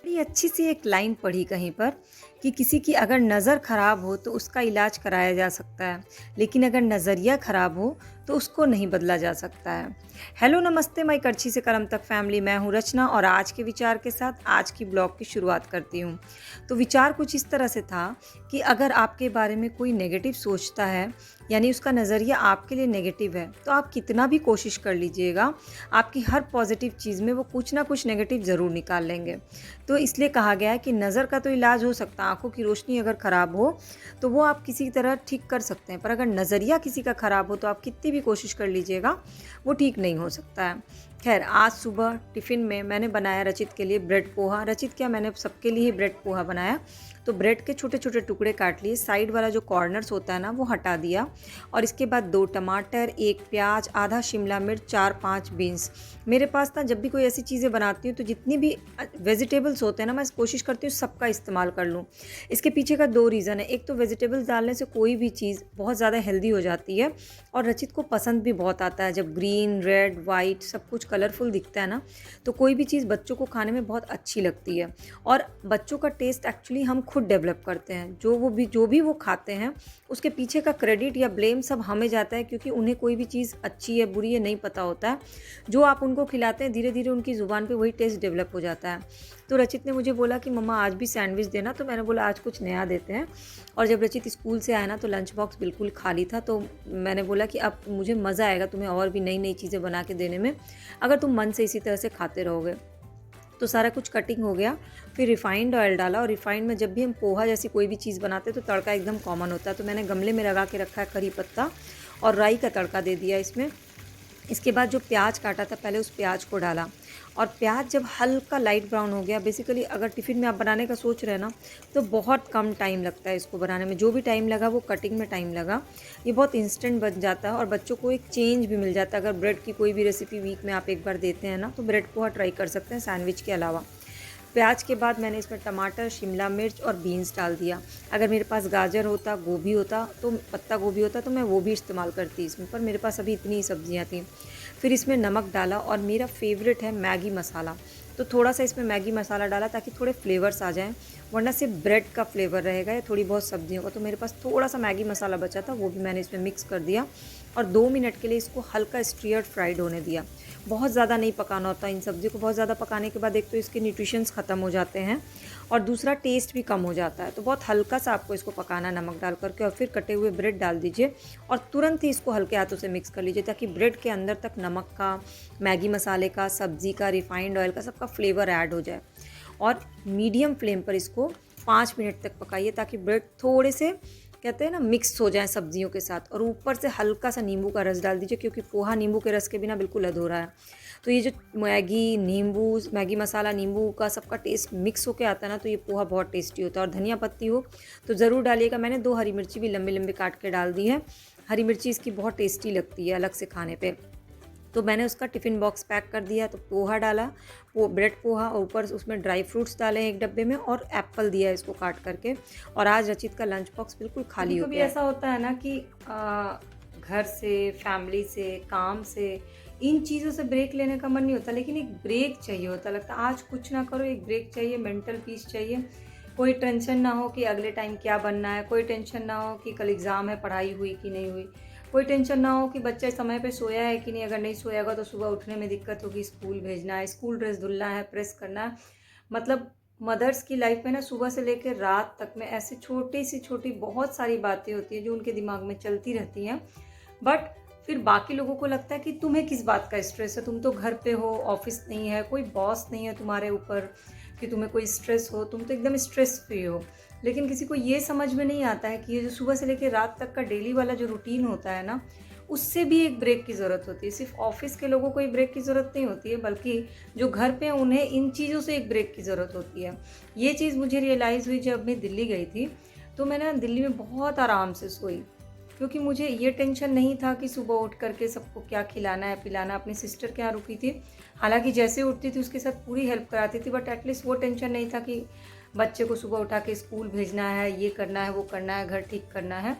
बड़ी अच्छी सी एक लाइन पढ़ी कहीं पर कि किसी की अगर नज़र ख़राब हो तो उसका इलाज कराया जा सकता है, लेकिन अगर नज़रिया ख़राब हो तो उसको नहीं बदला जा सकता है। हेलो नमस्ते माई करछी से करम तक फैमिली, मैं हूँ रचना और आज के विचार के साथ आज की ब्लॉग की शुरुआत करती हूँ। तो विचार कुछ इस तरह से था कि अगर आपके बारे में कोई नेगेटिव सोचता है, यानी उसका नज़रिया आपके लिए नेगेटिव है, तो आप कितना भी कोशिश कर लीजिएगा, आपकी हर पॉजिटिव चीज़ में वो कुछ ना कुछ नेगेटिव ज़रूर निकाल लेंगे। तो इसलिए कहा गया है कि नज़र का तो इलाज हो सकता है, आँखों की रोशनी अगर ख़राब हो तो वो आप किसी तरह ठीक कर सकते हैं, पर अगर नज़रिया किसी का ख़राब हो तो आप कितनी भी कोशिश कर लीजिएगा वो ठीक नहीं हो सकता है। खैर, आज सुबह टिफ़िन में मैंने बनाया रचित के लिए ब्रेड पोहा। रचित क्या, मैंने सबके लिए ही ब्रेड पोहा बनाया। तो ब्रेड के छोटे छोटे टुकड़े काट लिए, साइड वाला जो कॉर्नर्स होता है ना वो हटा दिया, और इसके बाद 2 टमाटर, 1 प्याज, आधा शिमला मिर्च, 4-5 बीन्स। मेरे पास ना जब भी कोई ऐसी चीज़ें बनाती हूँ तो जितनी भी वेजिटेबल्स होते हैं ना, मैं कोशिश करती हूँ सबका इस्तेमाल कर लूँ। इसके पीछे का 2 रीज़न है। एक तो वेजिटेबल्स डालने से कोई भी चीज़ बहुत ज़्यादा हेल्दी हो जाती है, और रचित को पसंद भी बहुत आता है। जब ग्रीन, रेड, वाइट सब कुछ कलरफुल दिखता है ना, तो कोई भी चीज़ बच्चों को खाने में बहुत अच्छी लगती है। और बच्चों का टेस्ट एक्चुअली हम खुद डेवलप करते हैं। जो भी वो खाते हैं उसके पीछे का क्रेडिट या ब्लेम सब हमें जाता है, क्योंकि उन्हें कोई भी चीज़ अच्छी है बुरी है नहीं पता होता है। जो आप उनको खिलाते हैं धीरे धीरे उनकी ज़ुबान पे वही टेस्ट डेवलप हो जाता है। तो रचित ने मुझे बोला कि मम्मा आज भी सैंडविच देना, तो मैंने बोला आज कुछ नया देते हैं। और जब रचित स्कूल से आया ना तो लंच बॉक्स बिल्कुल खाली था, तो मैंने बोला कि अब मुझे मज़ा आएगा तुम्हें और भी नई नई चीज़ें बना के देने में, अगर तुम मन से इसी तरह से खाते रहोगे। तो सारा कुछ कटिंग हो गया, फिर रिफ़ाइंड ऑयल डाला, और रिफ़ाइंड में जब भी हम पोहा जैसी कोई भी चीज़ बनाते हैं तो तड़का एकदम कॉमन होता है। तो मैंने गमले में लगा के रखा है करी पत्ता, और राई का तड़का दे दिया इसमें। इसके बाद जो प्याज काटा था पहले उस प्याज को डाला, और प्याज जब हल्का लाइट ब्राउन हो गया, बेसिकली अगर टिफ़िन में आप बनाने का सोच रहे हैं ना तो बहुत कम टाइम लगता है इसको बनाने में। जो भी टाइम लगा वो कटिंग में टाइम लगा। ये बहुत इंस्टेंट बन जाता है और बच्चों को एक चेंज भी मिल जाता है। अगर ब्रेड की कोई भी रेसिपी वीक में आप एक बार देते हैं ना, तो ब्रेड पोहा ट्राई कर सकते हैं सैंडविच के अलावा। प्याज के बाद मैंने इसमें टमाटर, शिमला मिर्च और बीन्स डाल दिया। अगर मेरे पास गाजर होता, गोभी होता, तो पत्ता गोभी होता तो मैं वो भी इस्तेमाल करती इसमें, पर मेरे पास अभी इतनी ही सब्जियां थी। फिर इसमें नमक डाला, और मेरा फेवरेट है मैगी मसाला, तो थोड़ा सा इसमें मैगी मसाला डाला ताकि थोड़े फ्लेवर्स आ जाएं, वरना सिर्फ ब्रेड का फ्लेवर रहेगा या थोड़ी बहुत सब्जियों का। तो मेरे पास थोड़ा सा मैगी मसाला बचा था, वो भी मैंने इसमें मिक्स कर दिया, और 2 मिनट के लिए इसको हल्का स्टीयर्ड फ्राइड होने दिया। बहुत ज़्यादा नहीं पकाना होता इन सब्ज़ी को। बहुत ज़्यादा पकाने के बाद एक तो इसके न्यूट्रिशंस ख़त्म हो जाते हैं, और दूसरा टेस्ट भी कम हो जाता है। तो बहुत हल्का सा आपको इसको पकाना है नमक डाल करके, और फिर कटे हुए ब्रेड डाल दीजिए, और तुरंत ही इसको हल्के हाथों से मिक्स कर लीजिए ताकि ब्रेड के अंदर तक नमक का, मैगी मसाले का, सब्ज़ी का, रिफ़ाइंड ऑयल का सबका फ्लेवर ऐड हो जाए। और मीडियम फ्लेम पर इसको 5 मिनट तक पकाइए ताकि ब्रेड थोड़े से, कहते हैं ना, मिक्स हो जाए सब्जियों के साथ। और ऊपर से हल्का सा नींबू का रस डाल दीजिए, क्योंकि पोहा नींबू के रस के बिना बिल्कुल अधूरा है। तो ये जो मैगी, नींबू, मैगी मसाला, नींबू का सबका टेस्ट मिक्स होकर आता है ना, तो ये पोहा बहुत टेस्टी होता है। और धनिया पत्ती हो तो ज़रूर डालिएगा। मैंने 2 हरी मिर्ची भी लंबे लंबे काट के डाल दी है। हरी मिर्ची इसकी बहुत टेस्टी लगती है अलग से खाने पे। तो मैंने उसका टिफ़िन बॉक्स पैक कर दिया। तो पोहा डाला, वो ब्रेड पोहा, और ऊपर उसमें ड्राई फ्रूट्स डाले एक डब्बे में, और एप्पल दिया इसको काट करके। और आज रचित का लंच बॉक्स बिल्कुल खाली हो गया। ऐसा होता है ना कि घर से, फैमिली से, काम से, इन चीज़ों से ब्रेक लेने का मन नहीं होता, लेकिन एक ब्रेक चाहिए होता। लगता है आज कुछ ना करो, एक ब्रेक चाहिए, मेंटल पीस चाहिए। कोई टेंशन ना हो कि अगले टाइम क्या बनना है, कोई टेंशन ना हो कि कल एग्ज़ाम है, पढ़ाई हुई कि नहीं हुई, कोई टेंशन ना हो कि बच्चा समय पे सोया है कि नहीं। अगर नहीं सोया होगा तो सुबह उठने में दिक्कत होगी, स्कूल भेजना है, स्कूल ड्रेस धुलना है, प्रेस करना है। मतलब मदर्स की लाइफ में ना सुबह से लेकर रात तक में ऐसी छोटी सी छोटी बहुत सारी बातें होती हैं जो उनके दिमाग में चलती रहती हैं। बट फिर बाकी लोगों को लगता है कि तुम्हें किस बात का स्ट्रेस है, तुम तो घर पे हो, ऑफिस नहीं है, कोई बॉस नहीं है तुम्हारे ऊपर कि तुम्हें कोई स्ट्रेस हो, तुम तो एकदम स्ट्रेस फ्री हो। लेकिन किसी को ये समझ में नहीं आता है कि ये जो सुबह से लेकर रात तक का डेली वाला जो रूटीन होता है ना, उससे भी एक ब्रेक की ज़रूरत होती है। सिर्फ ऑफिस के लोगों को एक ब्रेक की ज़रूरत नहीं होती है, बल्कि जो घर पे हैं उन्हें इन चीज़ों से एक ब्रेक की ज़रूरत होती है। ये चीज़ मुझे रियलाइज़ हुई जब मैं दिल्ली गई थी। तो मैं ना दिल्ली में बहुत आराम से सोई, क्योंकि मुझे ये टेंशन नहीं था कि सुबह उठ करके सबको क्या खिलाना है पिलाना। अपनी सिस्टर के यहाँ रुकी थी, हालांकि जैसे उठती थी उसके साथ पूरी हेल्प कराती थी, बट एटलीस्ट वो टेंशन नहीं था कि बच्चे को सुबह उठा के स्कूल भेजना है, ये करना है, वो करना है, घर ठीक करना है।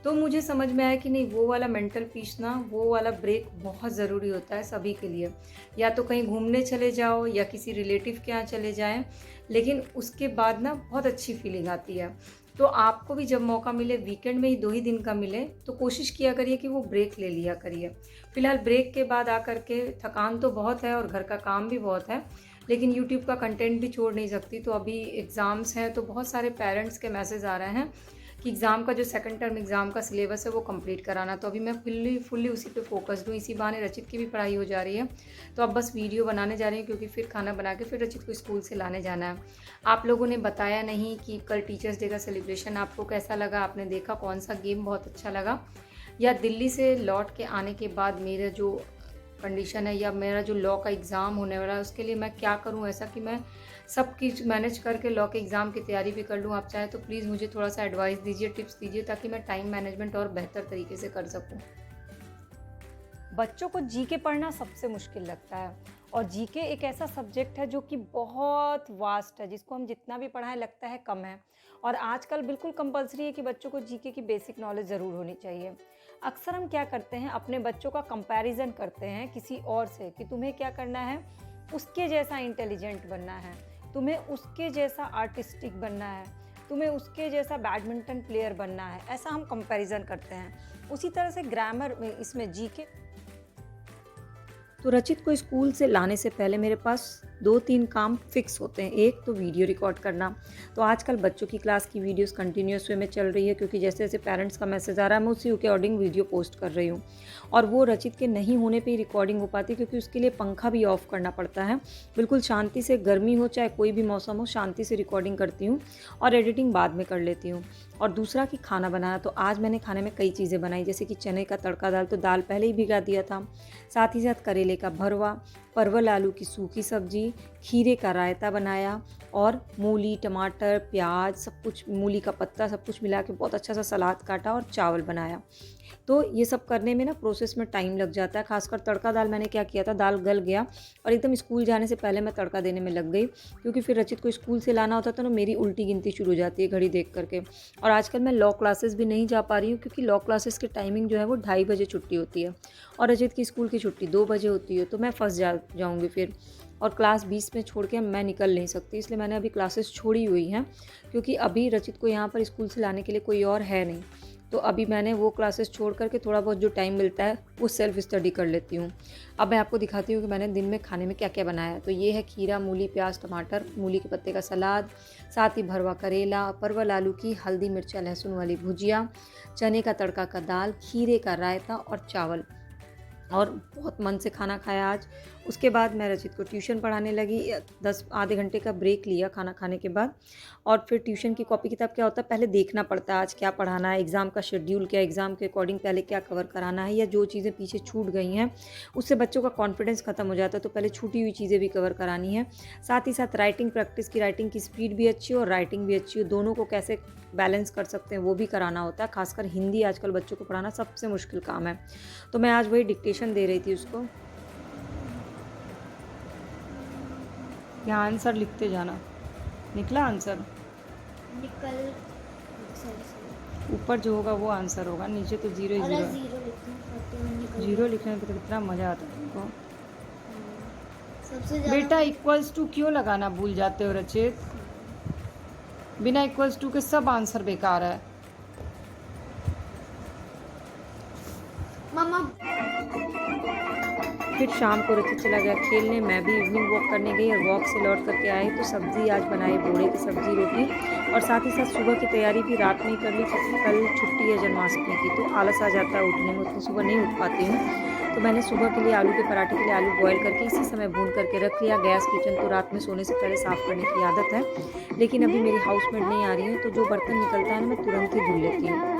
तो मुझे समझ में आया कि नहीं, वो वाला मेंटल पीस ना, वो वाला ब्रेक बहुत ज़रूरी होता है सभी के लिए। या तो कहीं घूमने चले जाओ या किसी रिलेटिव के यहाँ चले जाएं, लेकिन उसके बाद ना बहुत अच्छी फीलिंग आती है। तो आपको भी जब मौका मिले, वीकेंड में ही 2 ही दिन का मिले, तो कोशिश किया करिए कि वो ब्रेक ले लिया करिए। फ़िलहाल ब्रेक के बाद आकर के थकान तो बहुत है और घर का काम भी बहुत है, लेकिन यूट्यूब का कंटेंट भी छोड़ नहीं सकती। तो अभी एग्ज़ाम्स हैं, तो बहुत सारे पेरेंट्स के मैसेज आ रहे हैं कि एग्ज़ाम का जो सेकंड टर्म एग्ज़ाम का सिलेबस है वो कंप्लीट कराना। तो अभी मैं फुल्ली उसी पे फोकस्ड हूँ। इसी बहाने रचित की भी पढ़ाई हो जा रही है। तो अब बस वीडियो बनाने जा रही हूँ, क्योंकि फिर खाना बना के फिर रचित को स्कूल से लाने जाना है। आप लोगों ने बताया नहीं कि कल टीचर्स डे का सेलिब्रेशन आपको कैसा लगा, आपने देखा कौन सा गेम बहुत अच्छा लगा, या दिल्ली से लौट के आने के बाद मेरा जो कंडीशन है या मेरा जो लॉ का एग्ज़ाम होने वाला है, उसके लिए मैं क्या करूं ऐसा कि मैं सब कुछ मैनेज करके लॉ के एग्ज़ाम की तैयारी भी कर लूं। आप चाहे तो प्लीज़ मुझे थोड़ा सा एडवाइस दीजिए, टिप्स दीजिए, ताकि मैं टाइम मैनेजमेंट और बेहतर तरीके से कर सकूं। बच्चों को जीके पढ़ना सबसे मुश्किल लगता है, और जीके एक ऐसा सब्जेक्ट है जो कि बहुत वास्ट है, जिसको हम जितना भी पढ़ाएं लगता है कम है। और आजकल बिल्कुल कंपलसरी है कि बच्चों को जीके की बेसिक नॉलेज ज़रूर होनी चाहिए। अक्सर हम क्या करते हैं, अपने बच्चों का कंपैरिजन करते हैं किसी और से, कि तुम्हें क्या करना है, उसके जैसा इंटेलिजेंट बनना है, तुम्हें उसके जैसा आर्टिस्टिक बनना है, तुम्हें उसके जैसा बैडमिंटन प्लेयर बनना है, ऐसा हम कंपैरिजन करते हैं। उसी तरह से ग्रामर में, इसमें जीके। तो रचित को स्कूल से लाने से पहले मेरे पास 2-3 काम फिक्स होते हैं। एक तो वीडियो रिकॉर्ड करना। तो आजकल बच्चों की क्लास की वीडियोस कंटिन्यूस वे में चल रही है, क्योंकि जैसे जैसे पेरेंट्स का मैसेज आ रहा है मैं उसी अकॉर्डिंग वीडियो पोस्ट कर रही हूँ। और वो रचित के नहीं होने पे ही रिकॉर्डिंग हो पाती, क्योंकि उसके लिए पंखा भी ऑफ करना पड़ता है। बिल्कुल शांति से, गर्मी हो चाहे कोई भी मौसम हो, शांति से रिकॉर्डिंग करती हूँ और एडिटिंग बाद में कर लेती हूँ। और दूसरा कि खाना बनाना। तो आज मैंने खाने में कई चीज़ें बनाई, जैसे कि चने का तड़का दाल, तो दाल पहले ही भिगा दिया था। साथ ही साथ करेले का भरवा, परवल आलू की सूखी सब्जी, खीरे का रायता बनाया, और मूली, टमाटर, प्याज, सब कुछ, मूली का पत्ता, सब कुछ मिला के बहुत अच्छा सा सलाद काटा और चावल बनाया। तो ये सब करने में ना प्रोसेस में टाइम लग जाता है। खासकर तड़का दाल मैंने क्या किया था, दाल गल गया और एकदम स्कूल जाने से पहले मैं तड़का देने में लग गई, क्योंकि फिर रचित को स्कूल से लाना होता था, तो मेरी उल्टी गिनती शुरू हो जाती है घड़ी देख करके। और आजकल मैं लॉ क्लासेस भी नहीं जा पा रही हूँ, क्योंकि लॉ क्लासेस की टाइमिंग जो है वो 2:30 बजे छुट्टी होती है और रचित की स्कूल की छुट्टी 2 बजे होती है। तो मैं फंस जाऊँगी फिर, और क्लास 20 में छोड़ के मैं निकल नहीं सकती। इसलिए मैंने अभी क्लासेस छोड़ी हुई हैं, क्योंकि अभी रचित को यहाँ पर स्कूल से लाने के लिए कोई और है नहीं। तो अभी मैंने वो क्लासेस छोड़ करके थोड़ा बहुत जो टाइम मिलता है वो सेल्फ स्टडी कर लेती हूँ। अब मैं आपको दिखाती हूँ कि मैंने दिन में खाने में क्या क्या बनाया है। तो ये है खीरा, मूली, प्याज, टमाटर, मूली के पत्ते का सलाद, साथ ही भरवा करेला, परवल आलू की हल्दी मिर्चा लहसुन वाली भुजिया, चने का तड़का का दाल, खीरे का रायता और चावल। और बहुत मन से खाना खाया आज। उसके बाद मैं रचित को ट्यूशन पढ़ाने लगी। 10 आधे घंटे का ब्रेक लिया खाना खाने के बाद, और फिर ट्यूशन की कॉपी किताब क्या होता है, पहले देखना पड़ता है आज क्या पढ़ाना है, एग्ज़ाम का शेड्यूल क्या, एग्ज़ाम के अकॉर्डिंग पहले क्या कवर कराना है, या जो चीज़ें पीछे छूट गई हैं उससे बच्चों का कॉन्फिडेंस ख़त्म हो जाता है। तो पहले छूटी हुई चीज़ें भी कवर करानी है। साथ ही साथ राइटिंग प्रैक्टिस की, राइटिंग की स्पीड भी अच्छी हो और राइटिंग भी अच्छी हो, दोनों को कैसे बैलेंस कर सकते हैं वो भी कराना होता है। खासकर हिंदी आजकल बच्चों को पढ़ाना सबसे मुश्किल काम है। तो मैं आज वही डिक्टेशन दे रही थी उसको। यहाँ आंसर लिखते जाना। निकला आंसर? निकल। ऊपर जो होगा वो आंसर होगा, नीचे तो जीरो ही जीरो है। जीरो लिखने में तो कितना मज़ा आता है तुमको। सबसे बेटा इक्वल्स टू क्यों लगाना भूल जाते हो रचित? बिना इक्वल्स टू के सब आंसर बेकार है। मामा। फिर शाम को रचित चला गया खेलने, मैं भी इवनिंग वॉक करने गई, और वॉक से लौट करके आई तो सब्ज़ी आज बनाई, बोड़े की सब्ज़ी, रोटी, और साथ ही साथ सुबह की तैयारी भी रात में ही कर ली, क्योंकि कल छुट्टी है जन्माष्टमी की। तो आलस आ जाता है उठने में, उतनी सुबह नहीं उठ पाती हूँ। तो मैंने सुबह के लिए आलू के पराठे के लिए आलू बॉयल करके इसी समय भून करके रख लिया। गैस किचन तो रात में सोने से पहले साफ़ करने की आदत है, लेकिन अभी मेरी हाउसमेट नहीं आ रही है, तो जो बर्तन निकलता है ना मैं तुरंत ही धुल लेती हूँ।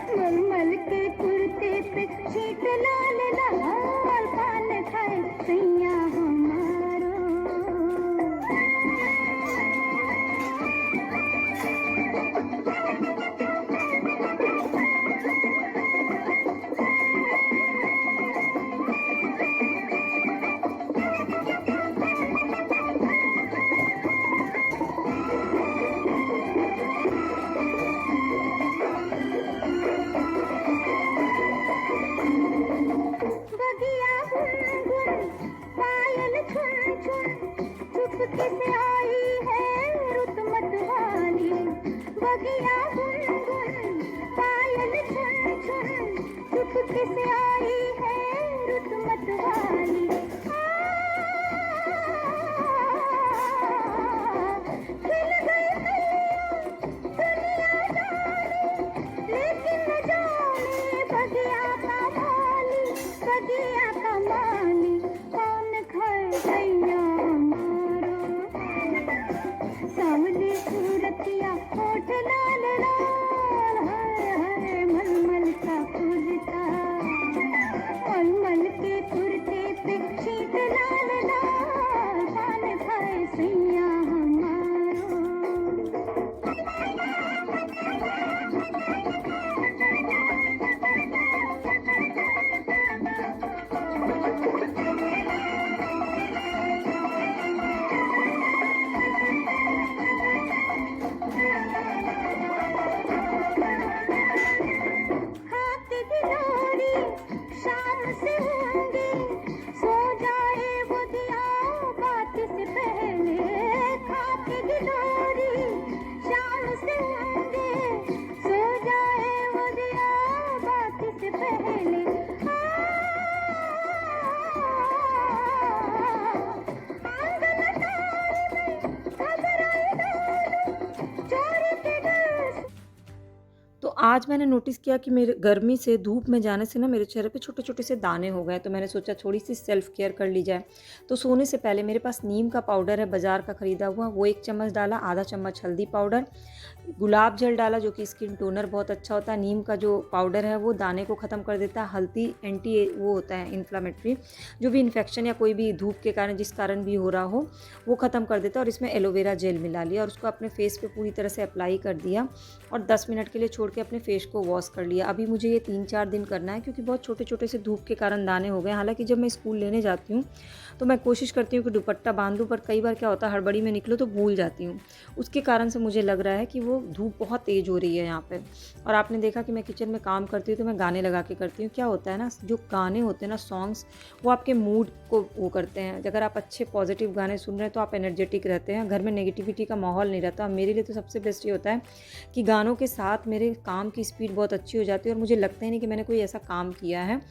मलमल के किस आई है रुत मत वाली। खिल गई दुनिया जाने, लेकिन न जाने बगिया का माली, बगिया का माली कौन खाए सैया हमारो। सांवली सूरतिया होठ लाल लाल, हाय हाय मलमल का कुर्ता, मलमल के कुर्ते पे शीत लाल लाल, पान खाए सैया हमारो। हाथ गिलोरी शाम से होंगे, सो जाए वो दिया बात से पहले। हाथ गिलोरी शाम से होंगे, सो जाए वो दिया बात से पहले। आंगन तारी में घबराए डालूं, चोरी के डर से। तो आज मैंने नोटिस किया कि मेरे गर्मी से धूप में जाने से ना मेरे चेहरे पे छोटे छोटे से दाने हो गए। तो मैंने सोचा थोड़ी सी सेल्फ केयर कर ली जाए। तो सोने से पहले मेरे पास नीम का पाउडर है बाज़ार का ख़रीदा हुआ, वो 1 चम्मच डाला, आधा चम्मच हल्दी पाउडर, गुलाब जल डाला जो कि स्किन टोनर बहुत अच्छा होता है। नीम का जो पाउडर है वो दाने को ख़त्म कर देता है, हल्दी एंटी वो होता है इन्फ्लामेटरी, जो भी इन्फेक्शन या कोई भी धूप के कारण जिस कारण भी हो रहा हो वो ख़त्म कर देता है। और इसमें एलोवेरा जेल मिला लिया और उसको अपने फेस पे पूरी तरह से अप्लाई कर दिया और 10 मिनट के लिए छोड़ के अपने फेस को वॉश कर लिया। अभी मुझे ये 3-4 दिन करना है क्योंकि बहुत छोटे छोटे से धूप के कारण दाने हो गए। हालांकि जब मैं स्कूल लेने जाती हूँ तो मैं कोशिश करती हूँ कि दुपट्टा बांधूँ, पर कई बार क्या होता है हड़बड़ी में निकलो तो भूल जाती हूँ। उसके कारण से मुझे लग रहा है कि वो धूप बहुत तेज़ हो रही है यहाँ पे। और आपने देखा कि मैं किचन में काम करती हूँ तो मैं गाने लगा के करती हूँ। क्या होता है ना, जो गाने होते हैं ना सॉन्ग्स, वो आपके मूड को वो करते हैं। अगर आप अच्छे पॉजिटिव गाने सुन रहे हैं तो आप एनर्जेटिक रहते हैं, घर में नेगेटिविटी का माहौल नहीं रहता। मेरे लिए तो सबसे बेस्ट ये होता है कि गानों के साथ मेरे काम की स्पीड बहुत अच्छी हो जाती है और मुझे लगता ही नहीं कि मैंने कोई ऐसा काम किया है।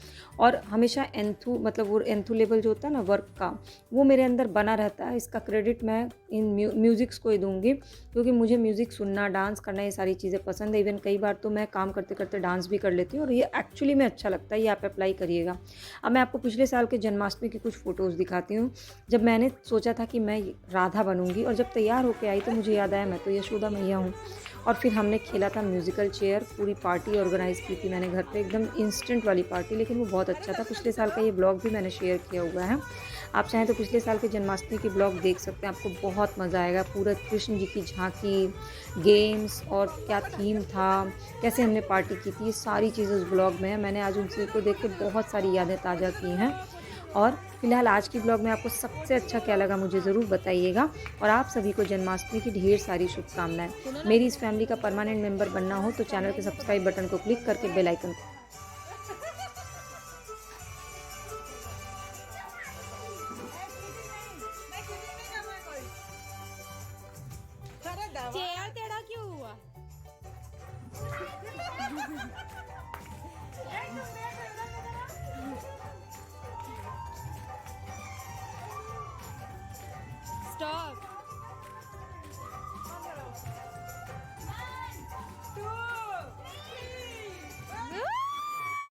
और हमेशा एंथू मतलब वो एंथू लेवल जो होता है ना वर्क का, वो मेरे अंदर बना रहता है। इसका क्रेडिट मैं इन म्यूज़िक्स को ही दूंगी क्योंकि मुझे म्यूज़िक सुनना, डांस करना, ये सारी चीज़ें पसंद है। इवन कई बार तो मैं काम करते करते डांस भी कर लेती हूँ और ये एक्चुअली में अच्छा लगता है। ये आप अप्लाई करिएगा। अब मैं आपको पिछले साल के जन्माष्टमी की कुछ फ़ोटोज़ दिखाती हूँ। जब मैंने सोचा था कि मैं राधा बनूंगी और जब तैयार होकर आई तो मुझे याद आया मैं तो यशोदा मैया हूँ। और फिर हमने खेला था म्यूज़िकल चेयर, पूरी पार्टी ऑर्गेनाइज़ की थी मैंने घर पे, एकदम इंस्टेंट वाली पार्टी, लेकिन वो बहुत अच्छा था। पिछले साल का ये ब्लॉग भी मैंने शेयर किया हुआ है। आप चाहें तो पिछले साल के जन्माष्टमी की ब्लॉग देख सकते हैं, आपको बहुत मज़ा आएगा। पूरा कृष्ण जी की झांकी, गेम्स और क्या थीम था, कैसे हमने पार्टी की थी, ये सारी चीज़ें उस ब्लॉग में है। मैंने आज उनसे को देख के बहुत सारी यादें ताज़ा की हैं। और फिलहाल आज की ब्लॉग में आपको सबसे अच्छा क्या लगा मुझे ज़रूर बताइएगा। और आप सभी को जन्माष्टमी की ढेर सारी शुभकामनाएं। मेरी इस फैमिली का परमानेंट मेंबर बनना हो तो चैनल के सब्सक्राइब बटन को क्लिक करके बेल आइकन को चेयर टेढ़ा क्यों हुआ? स्टॉप।